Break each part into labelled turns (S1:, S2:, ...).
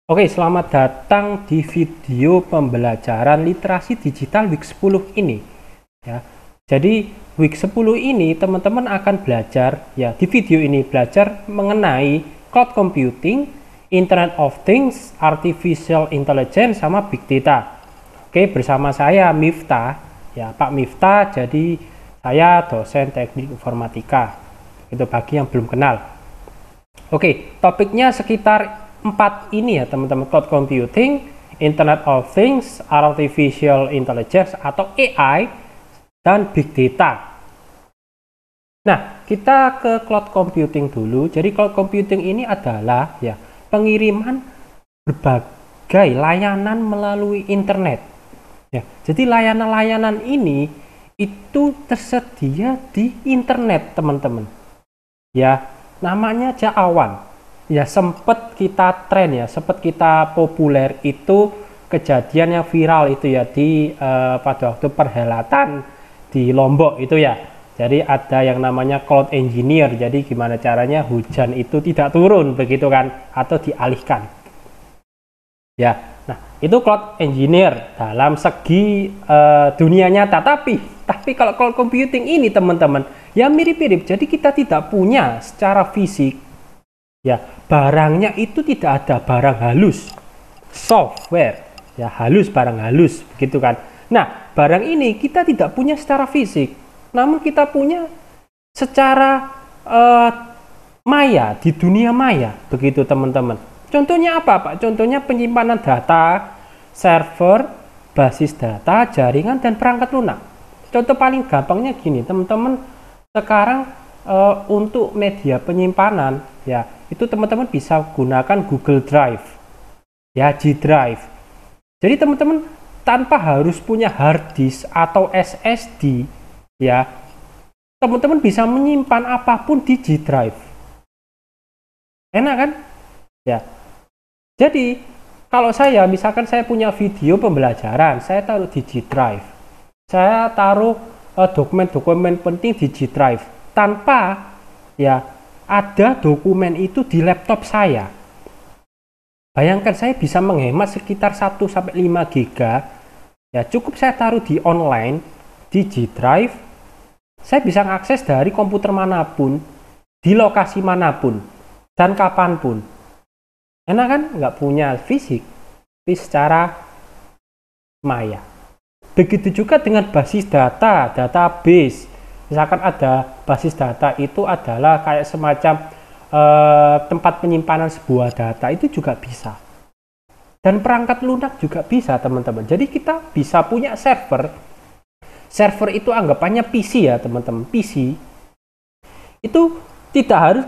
S1: Oke, selamat datang di video pembelajaran literasi digital week 10 ini. Ya. Jadi week 10 ini teman-teman akan belajar ya di video ini belajar mengenai cloud computing, Internet of Things, artificial intelligence sama big data. Oke, bersama saya Miftah, ya Pak Miftah. Jadi saya dosen teknik informatika. Itu bagi yang belum kenal. Oke, topiknya sekitar 4 ini ya teman-teman: cloud computing, Internet of Things, artificial intelligence atau AI, dan big data. Nah, kita ke cloud computing dulu. Jadi cloud computing ini adalah ya pengiriman berbagai layanan melalui internet. Ya, jadi layanan-layanan ini itu tersedia di internet, teman-teman. Ya, namanya aja awan. Ya, sempat kita tren ya, sempat kita populer itu kejadian yang viral itu ya di pada waktu perhelatan di Lombok itu ya. Jadi ada yang namanya cloud engineer. Jadi gimana caranya hujan itu tidak turun begitu kan, atau dialihkan. Ya, nah itu cloud engineer dalam segi dunia nyata. Tapi kalau cloud computing ini teman-teman ya mirip-mirip. Jadi kita tidak punya secara fisik. Ya, barangnya itu tidak ada barang halus, software, ya halus, barang halus, begitu kan. Nah, barang ini kita tidak punya secara fisik, namun kita punya secara maya, di dunia maya, begitu teman-teman. Contohnya apa, Pak? Contohnya penyimpanan data, server, basis data, jaringan, dan perangkat lunak. Contoh paling gampangnya gini, teman-teman, sekarang untuk media penyimpanan, ya itu teman-teman bisa gunakan Google Drive, ya G Drive. Jadi teman-teman tanpa harus punya hard disk atau SSD, ya teman-teman bisa menyimpan apapun di G Drive. Enak kan? Ya. Jadi kalau saya misalkan saya punya video pembelajaran, saya taruh di G Drive. Saya taruh dokumen-dokumen penting di G Drive tanpa ya ada dokumen itu di laptop saya. Bayangkan saya bisa menghemat sekitar 1-5 GB. Ya, cukup saya taruh di online, di G Drive. Saya bisa mengakses dari komputer manapun, di lokasi manapun, dan kapanpun. Enak kan? Nggak punya fisik, tapi secara maya. Begitu juga dengan basis data, database. Misalkan ada basis data itu adalah kayak semacam tempat penyimpanan sebuah data, itu juga bisa. Dan perangkat lunak juga bisa, teman-teman. Jadi kita bisa punya server. Server itu anggapannya PC ya, teman-teman. PC itu tidak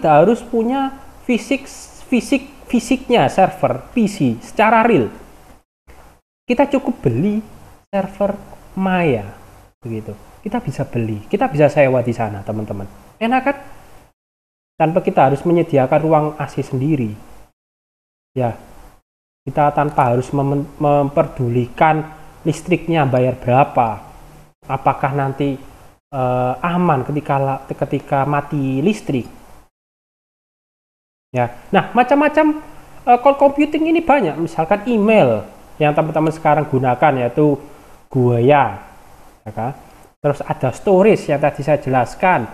S1: harus punya fisiknya server PC secara real. Kita cukup beli server maya, begitu. Kita bisa beli, kita bisa sewa di sana, teman-teman. Enak kan? Tanpa kita harus menyediakan ruang AC sendiri. Ya, kita tanpa harus memperdulikan listriknya bayar berapa. Apakah nanti aman ketika mati listrik? Ya, nah macam-macam cloud computing ini banyak. Misalkan email yang teman-teman sekarang gunakan yaitu Guaya, ya kan? Terus ada storage yang tadi saya jelaskan.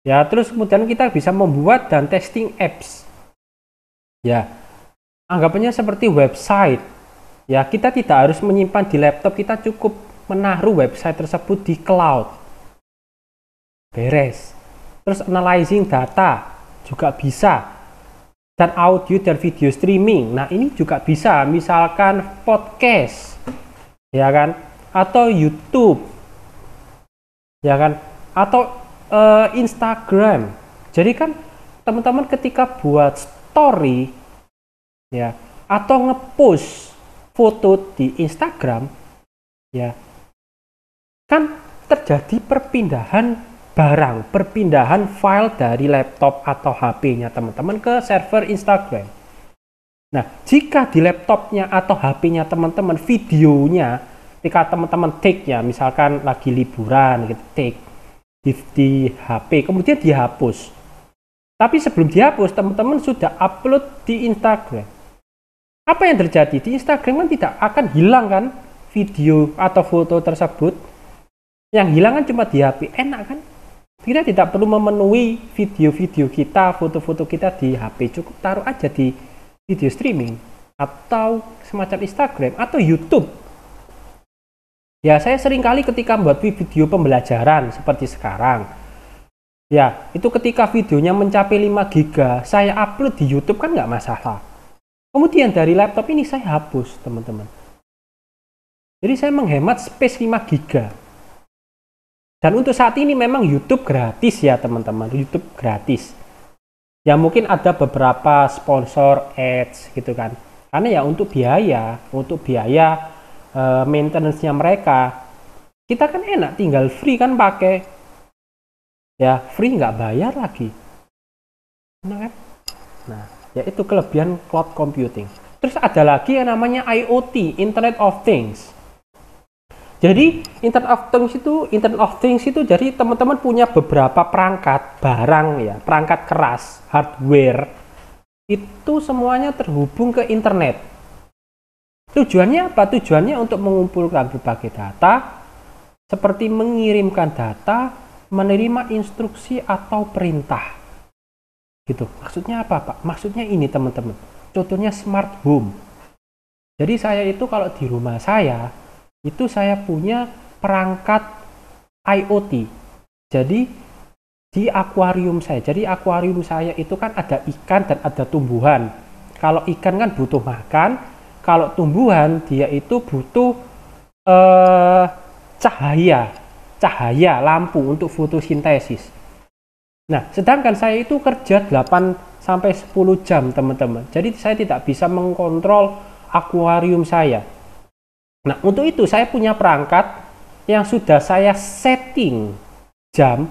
S1: Ya, terus kemudian kita bisa membuat dan testing apps. Ya, anggapannya seperti website. Ya, kita tidak harus menyimpan di laptop, kita cukup menaruh website tersebut di cloud. Beres. Terus analyzing data juga bisa. Dan audio dan video streaming. Nah, ini juga bisa. Misalkan podcast. Ya kan? Atau YouTube. Ya kan, atau Instagram. Jadi kan teman-teman ketika buat story ya atau nge-post foto di Instagram ya kan terjadi perpindahan barang, perpindahan file dari laptop atau HP-nya teman-teman ke server Instagram. Nah, jika di laptopnya atau HP-nya teman-teman videonya ketika teman-teman take ya, misalkan lagi liburan gitu, take di HP, kemudian dihapus. Tapi sebelum dihapus, teman-teman sudah upload di Instagram. Apa yang terjadi? Di Instagram kan tidak akan hilang kan video atau foto tersebut. Yang hilang kan cuma di HP. Enak kan? Kita tidak perlu memenuhi video-video kita, foto-foto kita di HP. Cukup taruh aja di video streaming atau semacam Instagram atau YouTube. Ya, saya sering kali ketika membuat video pembelajaran seperti sekarang. Ya, itu ketika videonya mencapai 5 GB, saya upload di YouTube kan nggak masalah. Kemudian dari laptop ini saya hapus, teman-teman. Jadi saya menghemat space 5 GB. Dan untuk saat ini memang YouTube gratis ya, teman-teman. YouTube gratis. Ya mungkin ada beberapa sponsor ads gitu kan. Karena ya untuk biaya maintenance-nya mereka, kita kan enak tinggal free kan pakai. Ya free nggak bayar lagi. Nah, kan? Nah, ya itu kelebihan cloud computing. Terus ada lagi yang namanya IoT, Internet of Things. Jadi Internet of Things itu jadi teman-teman punya beberapa perangkat barang ya, perangkat keras, hardware itu semuanya terhubung ke internet. Tujuannya apa? Tujuannya untuk mengumpulkan berbagai data, seperti mengirimkan data, menerima instruksi atau perintah. Gitu. Maksudnya apa, Pak? Maksudnya ini, teman-teman. Contohnya smart home. Jadi saya itu kalau di rumah saya, itu saya punya perangkat IoT. Jadi di akuarium saya. Jadi akuarium saya itu kan ada ikan dan ada tumbuhan. Kalau ikan kan butuh makan, kalau tumbuhan dia itu butuh cahaya lampu untuk fotosintesis. Nah, sedangkan saya itu kerja 8 sampai 10 jam, teman-teman. Jadi saya tidak bisa mengkontrol akuarium saya. Nah, untuk itu saya punya perangkat yang sudah saya setting jam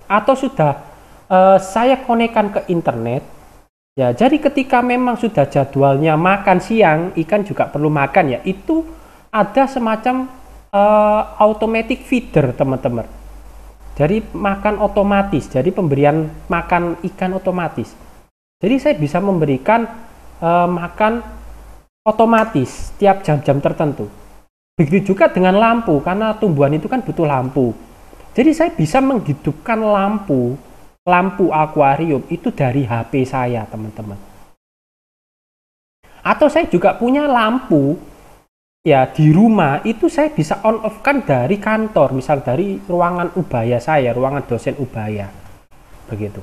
S1: atau sudah saya konekkan ke internet. Ya, jadi ketika memang sudah jadwalnya makan siang, ikan juga perlu makan ya. Itu ada semacam automatic feeder, teman-teman. Jadi makan otomatis, jadi pemberian makan ikan otomatis. Jadi saya bisa memberikan makan otomatis tiap jam-jam tertentu. Begitu juga dengan lampu, karena tumbuhan itu kan butuh lampu. Jadi saya bisa menghidupkan lampu akuarium itu dari HP saya, teman-teman. Atau saya juga punya lampu ya di rumah, itu saya bisa on off kan dari kantor, misal dari ruangan ubaya saya, ruangan dosen ubaya. Begitu.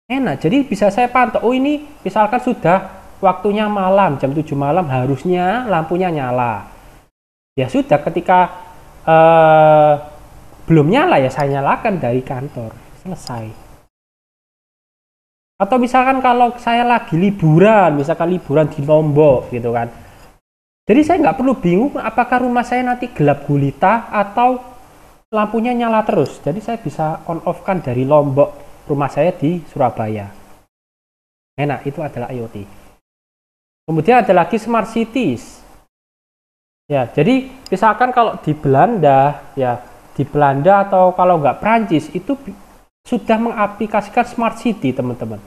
S1: Enak, jadi bisa saya pantau, oh ini misalkan sudah waktunya malam, jam 7 malam harusnya lampunya nyala. Ya sudah, ketika belum nyala ya saya nyalakan dari kantor. Selesai. Atau misalkan kalau saya lagi liburan, misalkan liburan di Lombok gitu kan. Jadi saya nggak perlu bingung apakah rumah saya nanti gelap gulita atau lampunya nyala terus. Jadi saya bisa on off kan dari Lombok, rumah saya di Surabaya. Enak, itu adalah IoT. Kemudian ada lagi smart cities. Ya, jadi misalkan kalau di Belanda, ya di Belanda atau kalau nggak Prancis itu sudah mengaplikasikan smart city, teman-teman.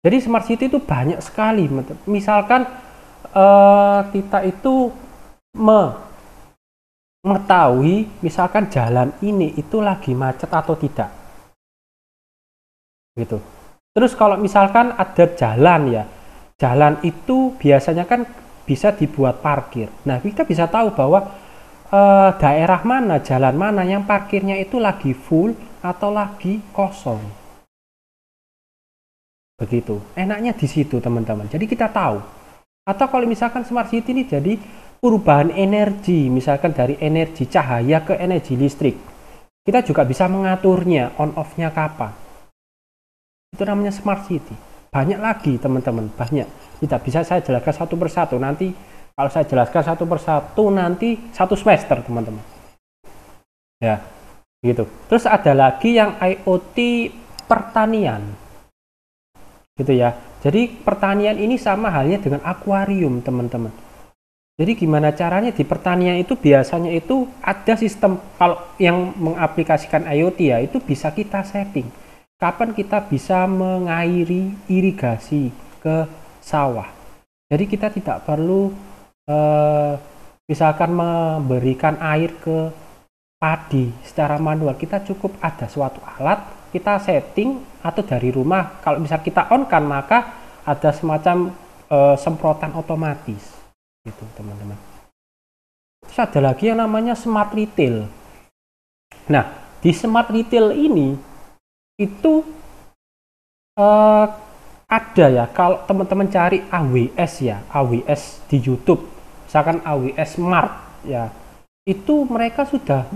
S1: Jadi smart city itu banyak sekali. Misalkan kita itu mengetahui, misalkan jalan ini itu lagi macet atau tidak, gitu. Terus kalau misalkan ada jalan ya, jalan itu biasanya kan bisa dibuat parkir. Nah, kita bisa tahu bahwa daerah mana, jalan mana yang parkirnya itu lagi full atau lagi kosong. Begitu. Enaknya di situ, teman-teman. Jadi kita tahu. Atau kalau misalkan smart city ini jadi perubahan energi, misalkan dari energi cahaya ke energi listrik. Kita juga bisa mengaturnya, on off-nya kapan. Itu namanya smart city. Banyak lagi, teman-teman, banyak. Tidak bisa saya jelaskan satu persatu. Nanti kalau saya jelaskan satu persatu nanti satu semester, teman-teman. Ya, gitu. Terus ada lagi yang IoT pertanian. Gitu ya. Jadi pertanian ini sama halnya dengan akuarium, teman-teman. Jadi gimana caranya di pertanian itu biasanya itu ada sistem, kalau yang mengaplikasikan IoT ya, itu bisa kita setting. Kapan kita bisa mengairi irigasi ke sawah. Jadi kita tidak perlu misalkan memberikan air ke padi secara manual. Kita cukup ada suatu alat, kita setting, atau dari rumah kalau misal kita on kan, maka ada semacam semprotan otomatis gitu teman-teman. Terus ada lagi yang namanya smart retail. Nah, di smart retail ini itu ada ya, kalau teman-teman cari AWS ya, AWS di YouTube, misalkan AWS Smart ya, itu mereka sudah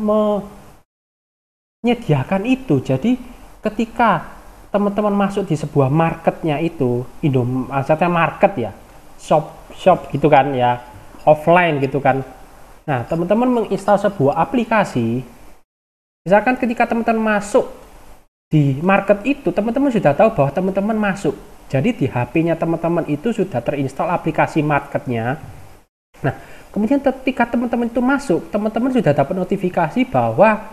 S1: menyediakan itu. Jadi ketika teman-teman masuk di sebuah marketnya itu, maksudnya market ya, shop gitu kan ya, offline gitu kan. Nah, teman-teman menginstal sebuah aplikasi, misalkan ketika teman-teman masuk di market itu, teman-teman sudah tahu bahwa teman-teman masuk. Jadi di HP-nya teman-teman itu sudah terinstall aplikasi marketnya. Nah, kemudian ketika teman-teman itu masuk, teman-teman sudah dapat notifikasi bahwa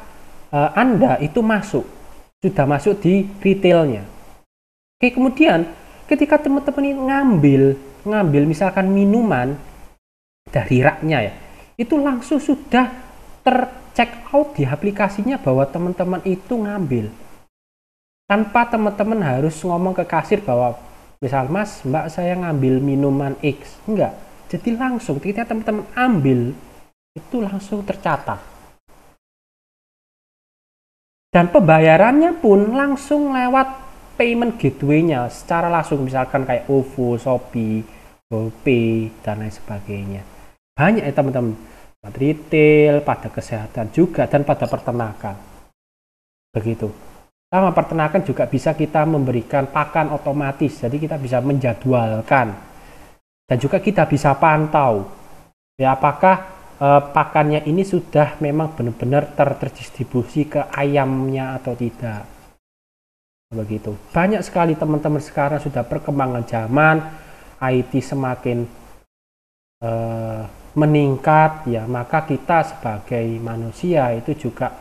S1: Anda itu sudah masuk di retailnya. Oke, kemudian ketika teman-teman ini ngambil misalkan minuman dari raknya ya, itu langsung sudah tercheck out di aplikasinya bahwa teman-teman itu ngambil. Tanpa teman-teman harus ngomong ke kasir bahwa misal Mas, Mbak, saya ngambil minuman X. Enggak. Jadi langsung ketika teman-teman ambil itu langsung tercatat. Dan pembayarannya pun langsung lewat payment gateway-nya secara langsung, misalkan kayak OVO, Shopee, GoPay, dan lain sebagainya. Banyak ya teman-teman. Pada retail, pada kesehatan juga, dan pada peternakan. Begitu. Sama peternakan juga bisa kita memberikan pakan otomatis, jadi kita bisa menjadwalkan dan juga kita bisa pantau ya apakah pakannya ini sudah memang benar-benar terdistribusi ke ayamnya atau tidak. Begitu. Banyak sekali teman-teman sekarang sudah perkembangan zaman, IT semakin meningkat ya, maka kita sebagai manusia itu juga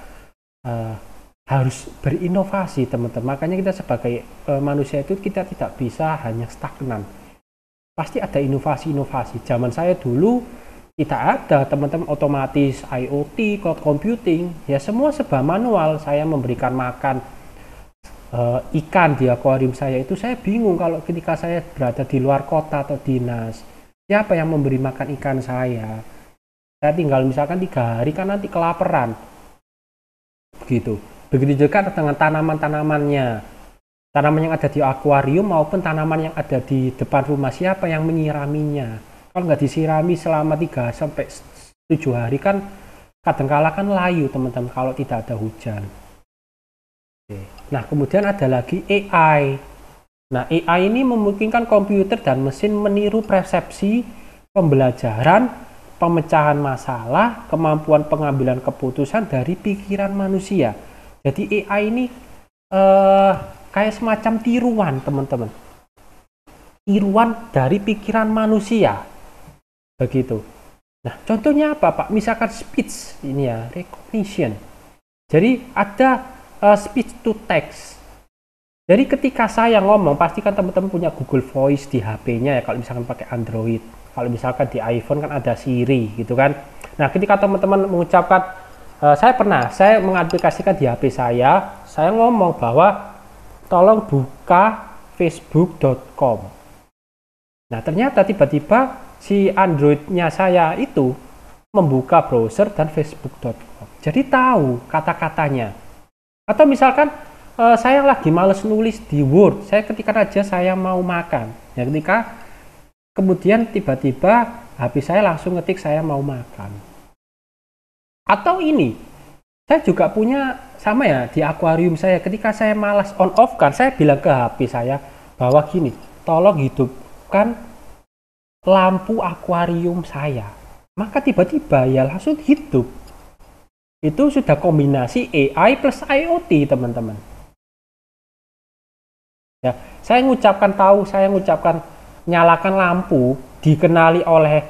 S1: harus berinovasi teman-teman. Makanya kita sebagai manusia itu kita tidak bisa hanya stagnan. Pasti ada inovasi-inovasi. Zaman saya dulu tidak ada teman-teman otomatis, IoT, cloud computing, ya semua serba manual. Saya memberikan makan ikan di akuarium saya itu, saya bingung kalau ketika saya berada di luar kota atau dinas, siapa yang memberi makan ikan saya? Saya tinggal misalkan 3 hari kan nanti kelaparan. Begitu. Begitu juga dengan tanaman-tanamannya. Tanaman yang ada di akuarium maupun tanaman yang ada di depan rumah, siapa yang menyiraminya? Kalau nggak disirami selama 3-7 hari kan kadangkala kan layu teman-teman kalau tidak ada hujan. Oke. Nah, kemudian ada lagi AI. Nah, AI ini memungkinkan komputer dan mesin meniru persepsi, pembelajaran, pemecahan masalah, kemampuan pengambilan keputusan dari pikiran manusia. Jadi AI ini kayak semacam tiruan teman-teman. Tiruan dari pikiran manusia. Begitu. Nah, contohnya apa Pak? Misalkan speech ini ya, recognition. Jadi ada speech to text. Jadi ketika saya ngomong, pastikan teman-teman punya Google Voice di HP-nya ya, kalau misalkan pakai Android. Kalau misalkan di iPhone kan ada Siri gitu kan. Nah, ketika teman-teman mengucapkan saya mengaplikasikan di HP saya ngomong bahwa tolong buka facebook.com. Nah, ternyata tiba-tiba si Android-nya saya itu membuka browser dan facebook.com. Jadi tahu kata-katanya. Atau misalkan saya lagi males nulis di Word, saya ketikkan aja saya mau makan. Ya, ketika kemudian tiba-tiba HP saya langsung ngetik saya mau makan. Atau ini, saya juga punya sama ya di akuarium saya. Ketika saya malas on off kan, saya bilang ke HP saya bahwa gini, tolong hidupkan lampu akuarium saya. Maka tiba-tiba ya langsung hidup. Itu sudah kombinasi AI plus IoT teman-teman. Ya, saya ngucapkan nyalakan lampu, dikenali oleh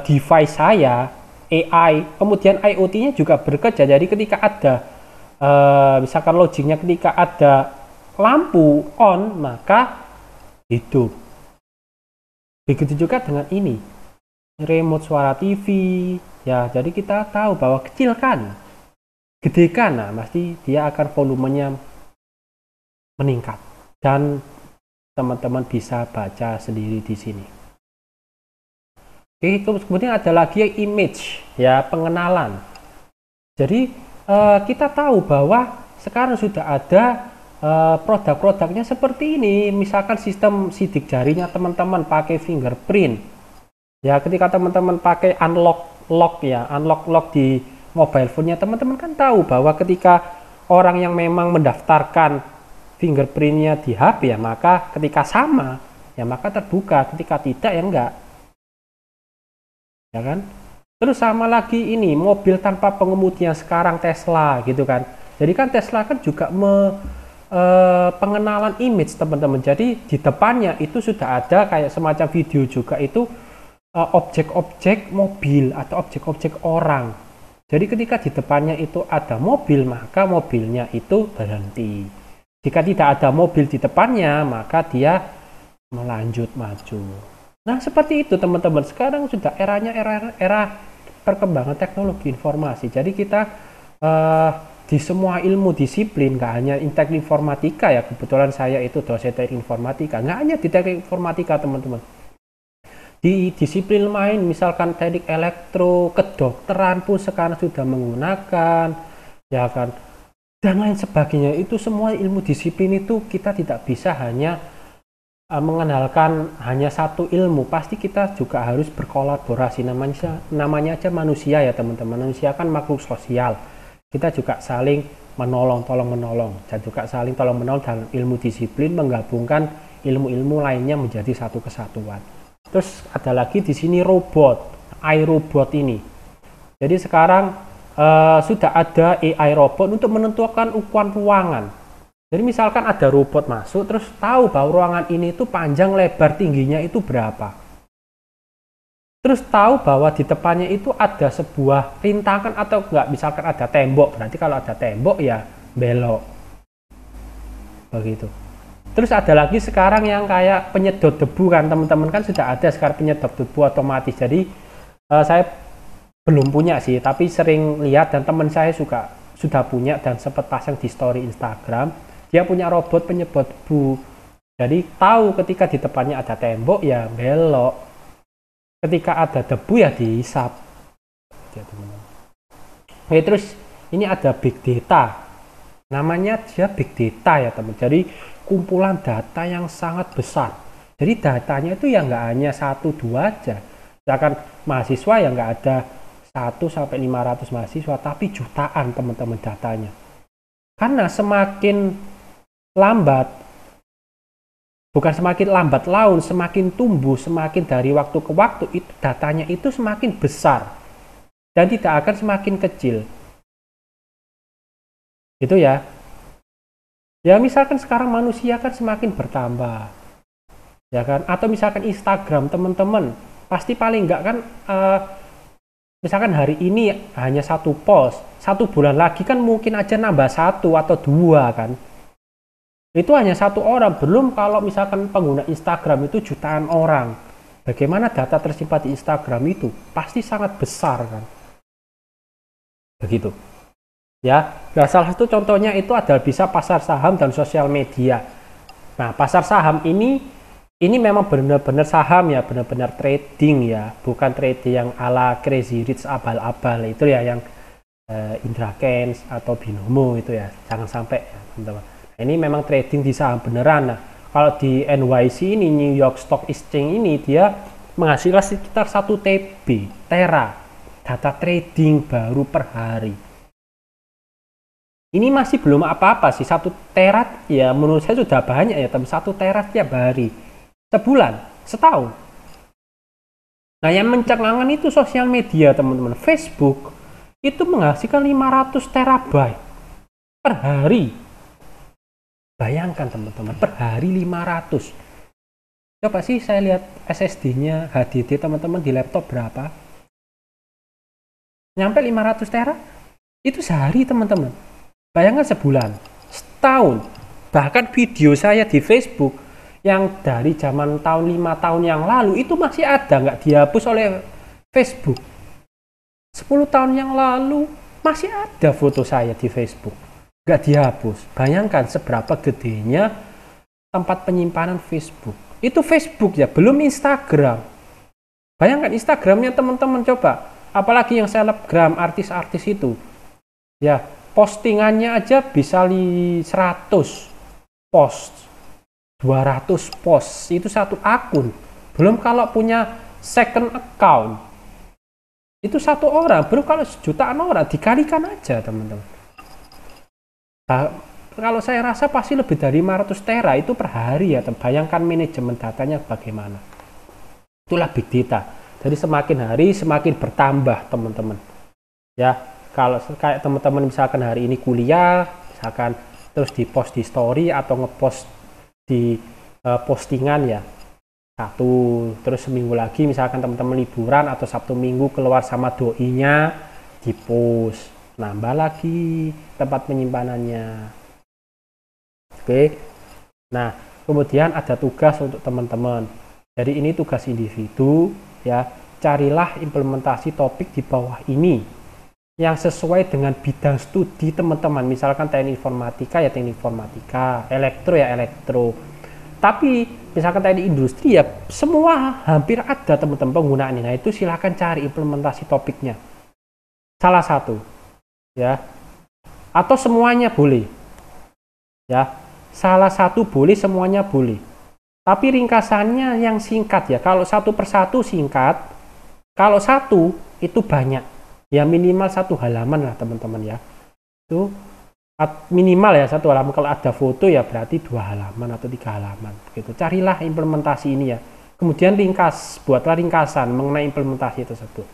S1: device saya, AI, kemudian IoT-nya juga bekerja. Jadi ketika ada misalkan logiknya ketika ada lampu on, maka hidup. Begitu juga dengan ini, remote suara TV, ya jadi kita tahu bahwa kecilkan, gedekan, nah pasti dia akan volumenya meningkat dan teman-teman bisa baca sendiri di sini. Oke, kemudian ada lagi image, ya pengenalan. Jadi kita tahu bahwa sekarang sudah ada produk-produknya seperti ini, misalkan sistem sidik jarinya teman-teman pakai fingerprint. Ya, ketika teman-teman pakai unlock lock ya, unlock lock di mobile phone-nya teman-teman kan tahu bahwa ketika orang yang memang mendaftarkan fingerprint-nya di HP ya, maka ketika sama ya maka terbuka, ketika tidak ya enggak. Ya kan? Terus sama lagi ini mobil tanpa pengemudi yang sekarang Tesla gitu kan. Jadi kan Tesla kan juga pengenalan image teman-teman. Jadi di depannya itu sudah ada kayak semacam video juga itu objek-objek mobil atau objek-objek orang. Jadi ketika di depannya itu ada mobil, maka mobilnya itu berhenti. Jika tidak ada mobil di depannya, maka dia melanjut maju. Nah, seperti itu teman-teman. Sekarang sudah eranya era perkembangan teknologi informasi. Jadi kita di semua ilmu disiplin, nggak hanya teknik informatika ya, kebetulan saya itu dosen teknik informatika, nggak hanya di teknik informatika teman-teman. Di disiplin lain, misalkan teknik elektro, kedokteran pun sekarang sudah menggunakan, ya kan, dan lain sebagainya. Itu semua ilmu disiplin itu kita tidak bisa hanya mengenalkan hanya satu ilmu, pasti kita juga harus berkolaborasi. Namanya aja manusia ya teman-teman, manusia kan makhluk sosial. Kita juga saling tolong menolong, dan juga saling tolong menolong dalam ilmu disiplin, menggabungkan ilmu-ilmu lainnya menjadi satu kesatuan. Terus ada lagi di sini robot, iRobot ini. Jadi sekarang sudah ada AI robot untuk menentukan ukuran ruangan. Jadi misalkan ada robot masuk, terus tahu bahwa ruangan ini itu panjang, lebar, tingginya itu berapa. Terus tahu bahwa di depannya itu ada sebuah rintangan atau enggak, misalkan ada tembok, berarti kalau ada tembok ya belok. Begitu. Terus ada lagi sekarang yang kayak penyedot debu kan teman-teman, kan sudah ada sekarang penyedot debu otomatis. Jadi saya belum punya sih, tapi sering lihat dan teman saya juga sudah punya dan sempat pasang di story Instagram. Dia punya robot penyedot debu. Jadi tahu ketika di depannya ada tembok ya belok. Ketika ada debu ya dihisap. Ya, teman-teman. Oke, terus ini ada big data. Namanya dia big data ya teman. Jadi kumpulan data yang sangat besar. Jadi datanya itu ya nggak hanya 1-2 aja. Misalkan mahasiswa ya nggak ada 1-500 mahasiswa, tapi jutaan teman-teman datanya. Karena semakin lambat, bukan semakin lambat laun, semakin tumbuh, semakin dari waktu ke waktu, itu datanya itu semakin besar. Dan tidak akan semakin kecil. Gitu ya. Ya misalkan sekarang manusia kan semakin bertambah, ya kan? Atau misalkan Instagram teman-teman, pasti paling enggak kan, misalkan hari ini hanya satu post, 1 bulan lagi kan mungkin aja nambah 1 atau 2 kan? Itu hanya 1 orang, belum kalau misalkan pengguna Instagram itu jutaan orang. Bagaimana data tersimpan di Instagram itu? Pasti sangat besar kan? Begitu. Ya, nah salah satu contohnya itu adalah bisa pasar saham dan sosial media. Nah, pasar saham ini memang benar-benar saham ya, benar-benar trading ya, bukan trading yang ala Crazy Rich abal-abal itu ya, yang Indra Kents atau Binomo itu ya, jangan sampai ya, teman-teman. Nah, ini memang trading di saham beneran. Nah, kalau di NYC ini, New York Stock Exchange ini, dia menghasilkan sekitar 1 tera data trading baru per hari. Ini masih belum apa-apa sih, 1 tera ya menurut saya sudah banyak ya teman, 1 tera tiap hari, sebulan, setahun. Nah yang mencengangkan itu sosial media teman-teman. Facebook itu menghasilkan 500 terabyte per hari. Bayangkan teman-teman, per hari 500. Coba sih saya lihat SSD-nya, HDD teman-teman di laptop berapa? Nyampe 500 tera? Itu sehari teman-teman. Bayangkan sebulan, setahun, bahkan video saya di Facebook yang dari zaman tahun 5 tahun yang lalu itu masih ada, nggak dihapus oleh Facebook. 10 tahun yang lalu masih ada foto saya di Facebook, nggak dihapus. Bayangkan seberapa gedenya tempat penyimpanan Facebook. Itu Facebook ya, belum Instagram. Bayangkan Instagramnya teman-teman coba, apalagi yang selebgram, artis-artis itu. Ya, postingannya aja bisa 100 post, 200 post, itu satu akun. Belum kalau punya second account, itu satu orang, belum kalau jutaan orang, dikalikan aja teman-teman. Nah, kalau saya rasa pasti lebih dari 500 tera itu per hari ya. Bayangkan manajemen datanya bagaimana. Itulah big data. Jadi semakin hari semakin bertambah teman-teman. Ya, kalau kayak teman-teman misalkan hari ini kuliah, misalkan terus di-post di story atau nge-post di postingan ya. Satu, terus seminggu lagi misalkan teman-teman liburan atau Sabtu Minggu keluar sama doinya, di-post. Nambah lagi tempat penyimpanannya. Oke, nah kemudian ada tugas untuk teman-teman. Jadi ini tugas individu ya. Carilah implementasi topik di bawah ini yang sesuai dengan bidang studi teman-teman. Misalkan teknik informatika ya teknik informatika, elektro ya elektro. Tapi misalkan teknik industri ya semua hampir ada teman-teman penggunaannya. Nah itu silahkan cari implementasi topiknya. Salah satu ya, atau semuanya boleh ya. Salah satu boleh, semuanya boleh. Tapi ringkasannya yang singkat ya. Kalau satu persatu singkat, kalau satu itu banyak. Ya minimal 1 halaman lah teman-teman ya. Itu minimal ya 1 halaman. Kalau ada foto ya berarti 2 halaman atau 3 halaman. Gitu. Carilah implementasi ini ya. Kemudian buatlah ringkasan mengenai implementasi tersebut.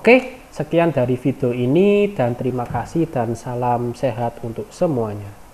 S1: Oke, sekian dari video ini dan terima kasih dan salam sehat untuk semuanya.